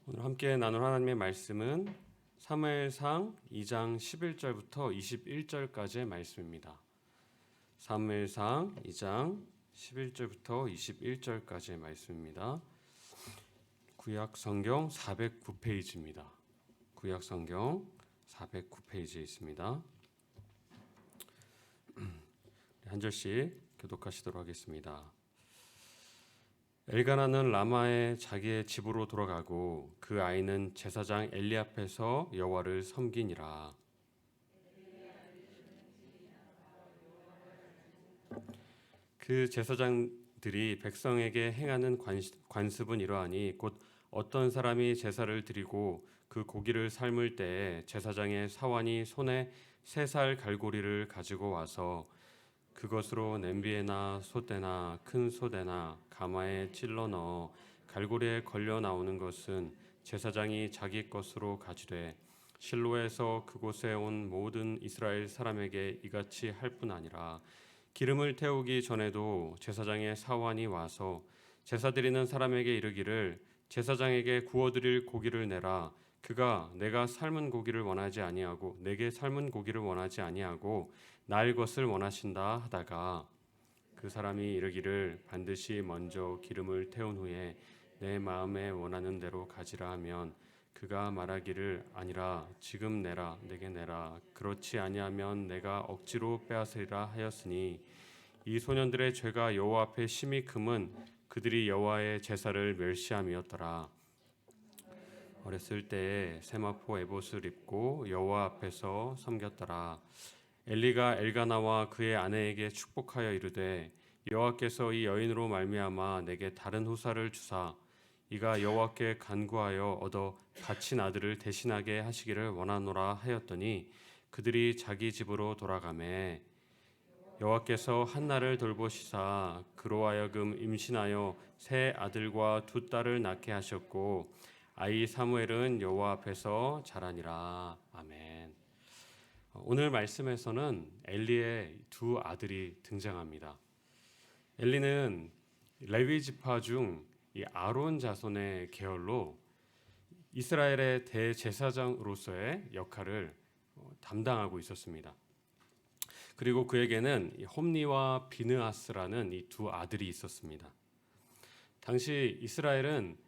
오늘 함께 나눌 하나님의 말씀은 사무엘상 2장 11절부터 21절까지의 말씀입니다. 사무엘상 2장 11절부터 21절까지의 말씀입니다. 구약 성경 409페이지입니다. 구약 성경 409페이지에 있습니다. 한 절씩 교독하시도록 하겠습니다. 엘가나는 라마에 자기의 집으로 돌아가고 그 아이는 제사장 엘리 앞에서 여호와를 섬기니라. 그 제사장들이 백성에게 행하는 관습은 이러하니 곧 어떤 사람이 제사를 드리고 그 고기를 삶을 때에 제사장의 사환이 손에 3살 갈고리를 가지고 와서 그것으로 냄비에나 솥대나 큰 솥에나 가마에 찔러 넣어 갈고리에 걸려 나오는 것은 제사장이 자기 것으로 가지되 실로에서 그곳에 온 모든 이스라엘 사람에게 이같이 할 뿐 아니라 기름을 태우기 전에도 제사장의 사환이 와서 제사 드리는 사람에게 이르기를 제사장에게 구워드릴 고기를 내라. 그가 내가 삶은 고기를 원하지 아니하고 내게 삶은 고기를 원하지 아니하고 날 것을 원하신다 하다가 그 사람이 이르기를 반드시 먼저 기름을 태운 후에 내 마음에 원하는 대로 가지라 하면 그가 말하기를 아니라 지금 내라 내게 내라 그렇지 아니하면 내가 억지로 빼앗으리라 하였으니 이 소년들의 죄가 여호와 앞에 심히 금은 그들이 여호와의 제사를 멸시함이었더라. 어렸을 때에 세마포 에봇을 입고 여호와 앞에서 섬겼더라. 엘리가 엘가나와 그의 아내에게 축복하여 이르되 여호와께서 이 여인으로 말미암아 내게 다른 후사를 주사 이가 여호와께 간구하여 얻어 갇힌 아들을 대신하게 하시기를 원하노라 하였더니 그들이 자기 집으로 돌아가매 여호와께서 한나를 돌보시사 그로 하여금 임신하여 3 아들과 2 딸을 낳게 하셨고 아이 사무엘은 여호와 앞에서 자라니라. 아멘. 오늘 말씀에서는 엘리의 2 아들이 등장합니다. 엘리는 레위 지파 중 이 아론 자손의 계열로 이스라엘의 대제사장으로서의 역할을 담당하고 있었습니다. 그리고 그에게는 홈니와 비느하스라는 이 2 아들이 있었습니다. 당시 이스라엘은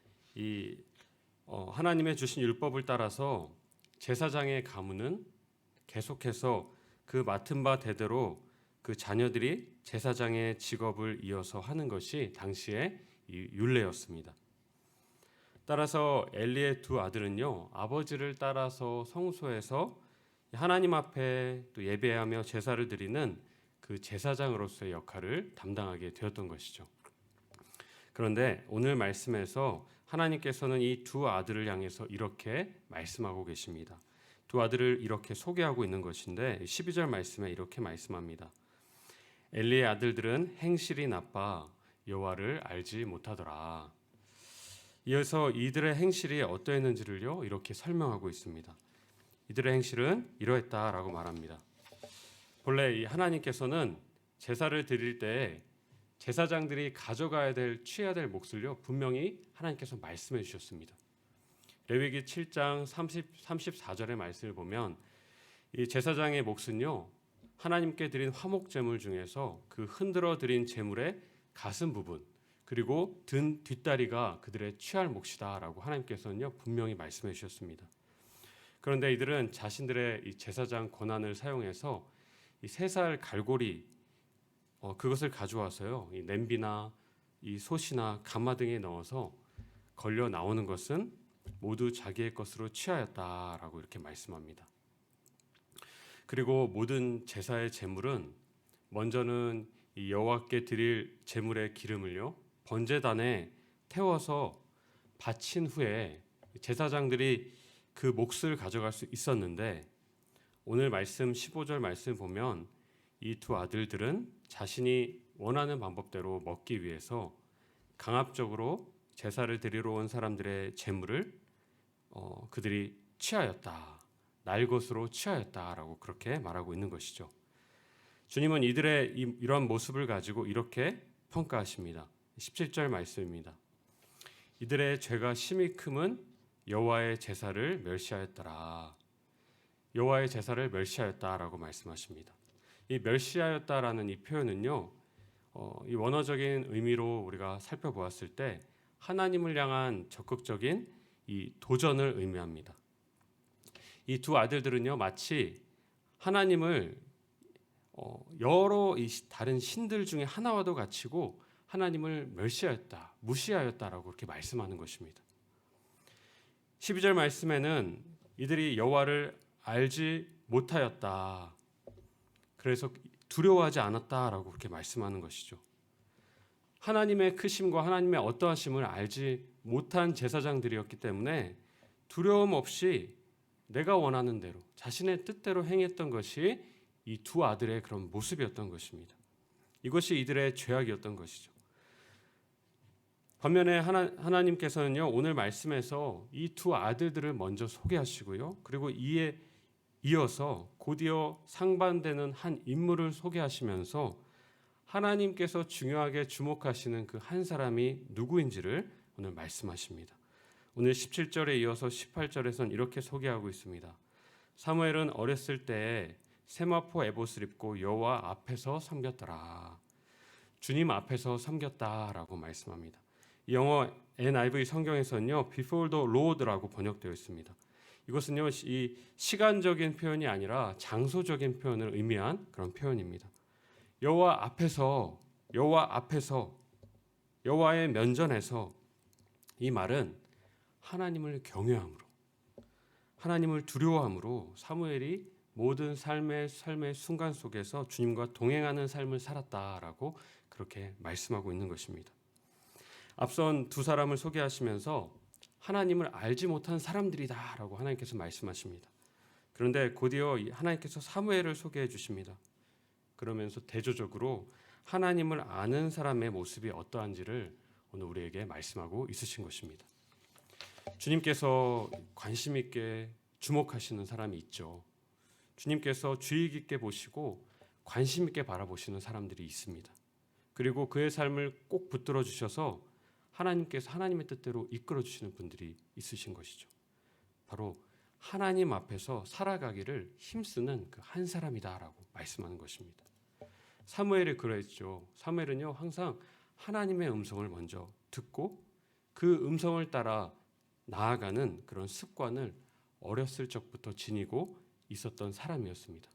하나님의 주신 율법을 따라서 제사장의 가문은 계속해서 그 맡은 바 대대로 그 자녀들이 제사장의 직업을 이어서 하는 것이 당시의 율례였습니다. 따라서 엘리의 2 아들은요, 아버지를 따라서 성소에서 하나님 앞에 또 예배하며 제사를 드리는 그 제사장으로서의 역할을 담당하게 되었던 것이죠. 그런데 오늘 말씀에서 하나님께서는 이 2 아들을 향해서 이렇게 말씀하고 계십니다. 2 아들을 이렇게 소개하고 있는 것인데 12절 말씀에 이렇게 말씀합니다. 엘리의 아들들은 행실이 나빠 여호와를 알지 못하더라. 이어서 이들의 행실이 어떠했는지를요 이렇게 설명하고 있습니다. 이들의 행실은 이러했다라고 말합니다. 본래 하나님께서는 제사를 드릴 때 제사장들이 가져가야 될 취해야 될 몫을요 분명히 하나님께서 말씀해 주셨습니다. 레위기 7장 34절의 말씀을 보면 이 제사장의 몫은요 하나님께 드린 화목 제물 중에서 그 흔들어 드린 제물의 가슴 부분 그리고 등 뒷다리가 그들의 취할 몫이다라고 하나님께서는요 분명히 말씀해 주셨습니다. 그런데 이들은 자신들의 이 제사장 권한을 사용해서 이 3살 갈고리 그것을 가져와서요 이 냄비나 이 솥이나 가마 등에 넣어서 걸려 나오는 것은 모두 자기의 것으로 취하였다라고 이렇게 말씀합니다. 그리고 모든 제사의 제물은 먼저는 이 여호와께 드릴 제물의 기름을요 번제단에 태워서 바친 후에 제사장들이 그 몫을 가져갈 수 있었는데 오늘 말씀 15절 말씀 보면 이 2 아들들은 자신이 원하는 방법대로 먹기 위해서 강압적으로 제사를 드리러 온 사람들의 제물을 그들이 취하였다. 날 것으로 취하였다라고 그렇게 말하고 있는 것이죠. 주님은 이들의 이러한 모습을 가지고 이렇게 평가하십니다. 17절 말씀입니다. 이들의 죄가 심히 크면 여호와의 제사를 멸시하였더라. 여호와의 제사를 멸시하였다라고 말씀하십니다. 이 멸시하였다라는 이 표현은요, 이 원어적인 의미로 우리가 살펴보았을 때 하나님을 향한 적극적인 이 도전을 의미합니다. 이 두 아들들은요, 마치 하나님을 여러 이 다른 신들 중에 하나와도 같이고 하나님을 멸시하였다, 무시하였다라고 그렇게 말씀하는 것입니다. 12절 말씀에는 이들이 여호와를 알지 못하였다, 그래서 두려워하지 않았다라고 그렇게 말씀하는 것이죠. 하나님의 크심과 하나님의 어떠하심을 알지 못한 제사장들이었기 때문에 두려움 없이 내가 원하는 대로 자신의 뜻대로 행했던 것이 이 두 아들의 그런 모습이었던 것입니다. 이것이 이들의 죄악이었던 것이죠. 반면에 하나님께서는요, 오늘 말씀에서 이 두 아들들을 먼저 소개하시고요, 그리고 이에 이어서 곧이어 상반되는 한 인물을 소개하시면서 하나님께서 중요하게 주목하시는 그 한 사람이 누구인지를 오늘 말씀하십니다. 오늘 17절에 이어서 18절에서는 이렇게 소개하고 있습니다. 사무엘은 어렸을 때에 세마포 에봇을 입고 여호와 앞에서 섬겼더라. 주님 앞에서 섬겼다라고 말씀합니다. 영어 NIV 성경에서는요, Before the Lord라고 번역되어 있습니다. 이것은요, 이 시간적인 표현이 아니라 장소적인 표현을 의미한 그런 표현입니다. 여호와 앞에서, 여호와의 면전에서, 이 말은 하나님을 경외함으로, 하나님을 두려워함으로 사무엘이 모든 삶의 순간 속에서 주님과 동행하는 삶을 살았다라고 그렇게 말씀하고 있는 것입니다. 앞선 두 사람을 소개하시면서 하나님을 알지 못한 사람들이다라고 하나님께서 말씀하십니다. 그런데 곧이어 하나님께서 사무엘을 소개해 주십니다. 그러면서 대조적으로 하나님을 아는 사람의 모습이 어떠한지를 오늘 우리에게 말씀하고 있으신 것입니다. 주님께서 관심 있게 주목하시는 사람이 있죠. 주님께서 주의 깊게 보시고 관심 있게 바라보시는 사람들이 있습니다. 그리고 그의 삶을 꼭 붙들어 주셔서 하나님께서 하나님의 뜻대로 이끌어 주시는 분들이 있으신 것이죠. 바로 하나님 앞에서 살아가기를 힘쓰는 그 한 사람이다라고 말씀하는 것입니다. 사무엘이 그랬죠. 사무엘은요, 항상 하나님의 음성을 먼저 듣고 그 음성을 따라 나아가는 그런 습관을 어렸을 적부터 지니고 있었던 사람이었습니다.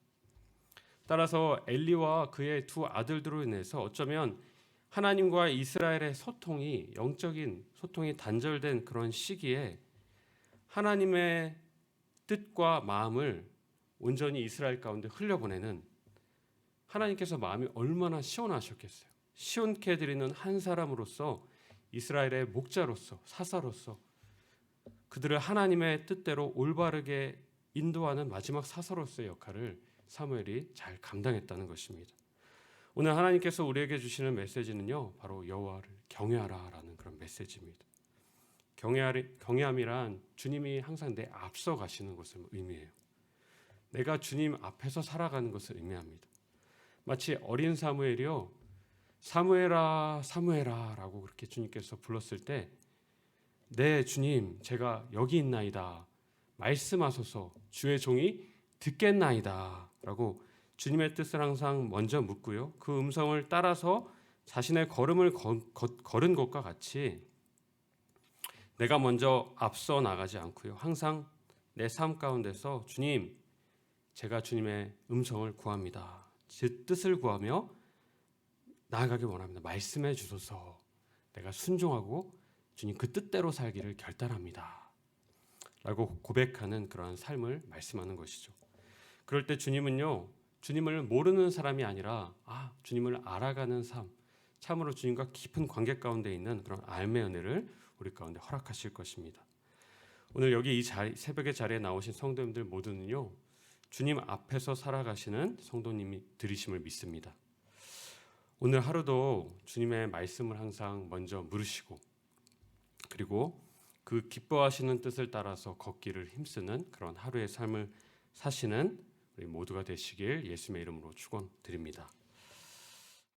따라서 엘리와 그의 두 아들들로 인해서 어쩌면 하나님과 이스라엘의 소통이, 영적인 소통이 단절된 그런 시기에 하나님의 뜻과 마음을 온전히 이스라엘 가운데 흘려보내는, 하나님께서 마음이 얼마나 시원하셨겠어요. 시원케 해드리는 한 사람으로서, 이스라엘의 목자로서, 사사로서 그들을 하나님의 뜻대로 올바르게 인도하는 마지막 사사로서의 역할을 사무엘이 잘 감당했다는 것입니다. 오늘 하나님께서 우리에게 주시는 메시지는요, 바로 여호와를 경외하라라는 그런 메시지입니다. 경외함이란 주님이 항상 내 앞서 가시는 것을 의미해요. 내가 주님 앞에서 살아가는 것을 의미합니다. 마치 어린 사무엘이요, 사무엘아 사무엘아 라고 그렇게 주님께서 불렀을 때, 네 주님, 제가 여기 있나이다, 말씀하소서, 주의 종이 듣겠나이다 라고 주님의 뜻을 항상 먼저 묻고요, 그 음성을 따라서 자신의 걸음을 걸은 것과 같이 내가 먼저 앞서 나가지 않고요, 항상 내 삶 가운데서 주님, 제가 주님의 음성을 구합니다, 제 뜻을 구하며 나아가길 원합니다, 말씀해 주소서, 내가 순종하고 주님 그 뜻대로 살기를 결단합니다 라고 고백하는 그러한 삶을 말씀하는 것이죠. 그럴 때 주님은요, 주님을 모르는 사람이 아니라 주님을 알아가는 삶, 참으로 주님과 깊은 관계 가운데 있는 그런 알매 은혜를 우리 가운데 허락하실 것입니다. 오늘 여기 이 새벽의 자리에 나오신 성도님들 모두는요, 주님 앞에서 살아가시는 성도님이 들이심을 믿습니다. 오늘 하루도 주님의 말씀을 항상 먼저 물으시고, 그리고 그 기뻐하시는 뜻을 따라서 걷기를 힘쓰는 그런 하루의 삶을 사시는 우리 모두가 되시길 예수님의 이름으로 축원드립니다.